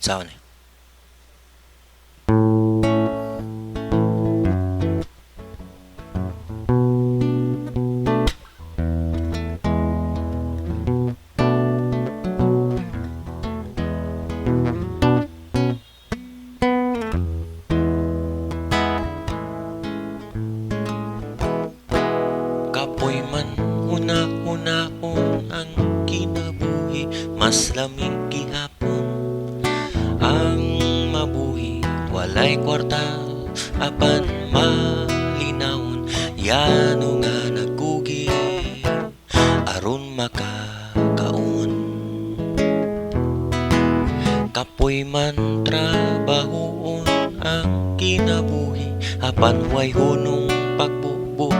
Sao ni? Kapoy man una-unahon ang kinabuhi, mas lamig gihapon ang mabuhi. Walay kwarta apan malinawon, yano nga nagugi aron makakaon. Kapoy man trabahoon ang kinabuhi, apan way hunong pagbubo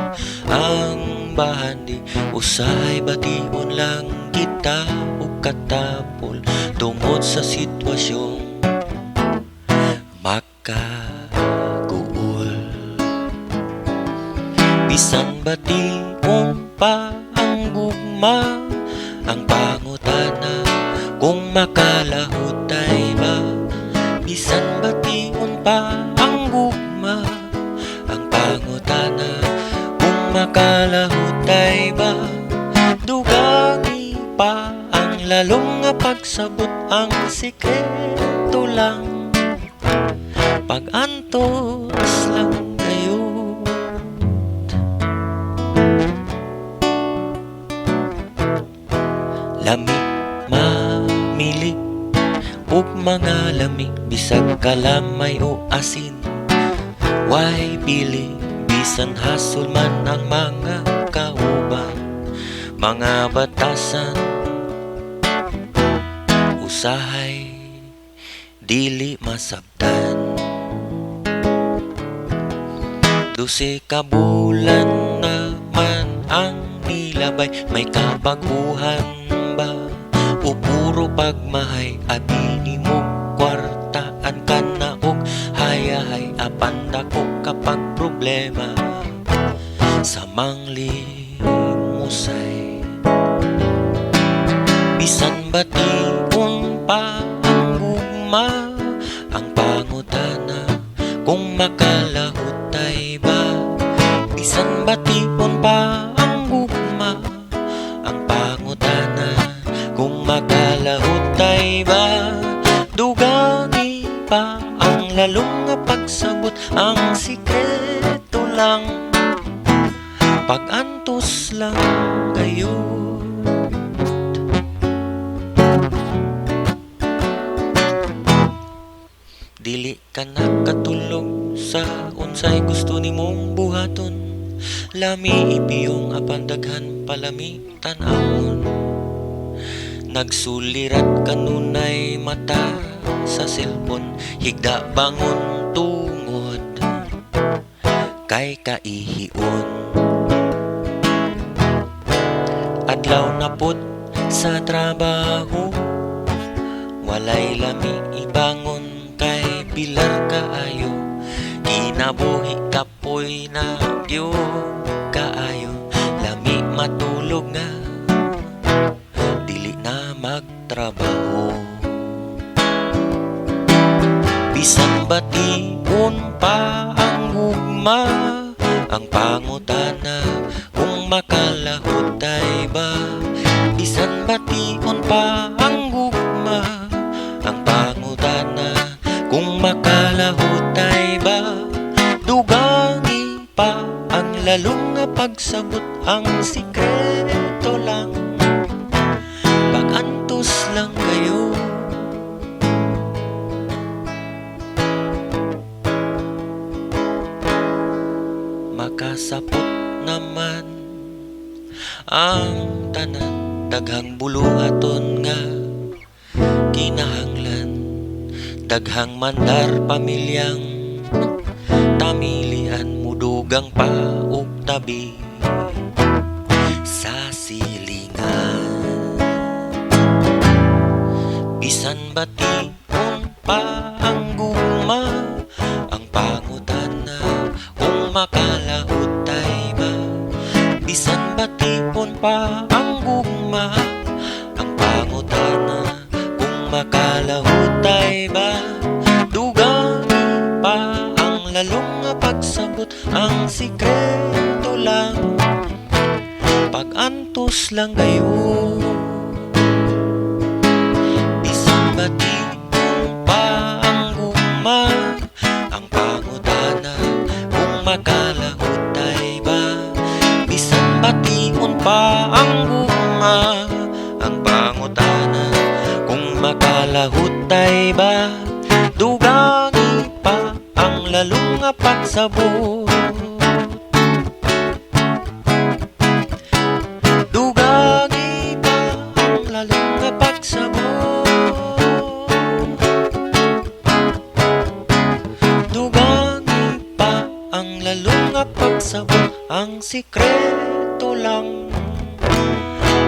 ang bahandi. Usahay bation lang kita o katapol tungod sa sitwasyong makaguol. Bisan bation pa ang gugma, ang pangutana kung makalahutay ba. Bisan bation pa ang gugma, ang pangutana kung makalahutay ba. Dugangi pa ang lalong nga pagsabot, ang sikreto lang pag-antos lang kayo. Lamig mamili ug mga lamig, bisag kalamay o asin, way pili. Bisan hasol man ang mga kauban, mga batasan, usahay dili masabtan. 12 ka bulan naman ang nilabay, may kabaguhan ba o puro pagmahay? Abini mo kwartaan ka na og hayahay, apan dako kapag problema sa manglimusay. Bisan bation pa ang gugma, ang pangutana kung makalahutay ba. Bisan bation pa ang gugma, ang pangutana kung makalahutay ba. Dugangi pa ang lalong nga pagsabot, ang sikreto lang pag-antos lang kayo. Dili ka nakatulog sa unsay gusto nimong buhaton, lami ipiyong apan daghan palami tan-awon. Nagsulirat kanunay mata sa cellphone, higda bangon tungod kay kaihion. Adlaw na pud sa trabaho, walay lami ibangon kay pilar kaayo. Kinabuhi kapoy na gyo kaayo, lami matulog nga dili na magtrabaho. Bisan bation pa ang gugma, ang pangutana kung makalahutay ba. Bisan bation pa ang gugma, ang pangutana kung makalahutay ba. Dugangi pa ang lalong nga pagsabot, ang sikreto lang pag-antos lang kayo. Makasapot naman ang tanan, daghang buluhaton nga kinahanglan, daghang mandar pamilyang tamilian, mudugang pa ug tabi sa silingan. Bisan bation pa ang gugma, ang pangutana kung makalahutay ba. Bisan bation pa ang gugma, ang pangutana kung makalahutay ba. lalong pagsabot, ang sikreto lang, pag-antos lang gayon. Bisan batikong pa ang guma, ang pangutana kung makalahot tay ba. Bisan batikon pa ang guma, ang pangutana kung makalahot tay ba. Dugangi pa ang lalong pagsabot, dugangi pa ang lalong pagsabot, dugangi pa ang lalong pagsabot, ang sikreto lang,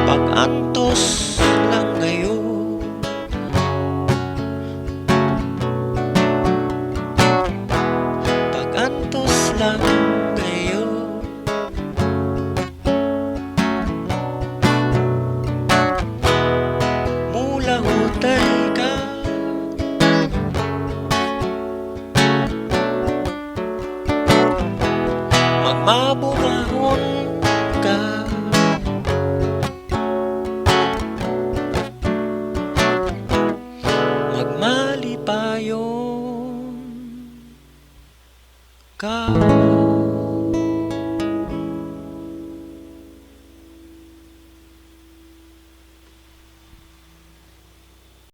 pag-antos lang gayon. Pag-antos lang gayon. Mula hutay ka, magmabungahon ka, magmalipayon ka.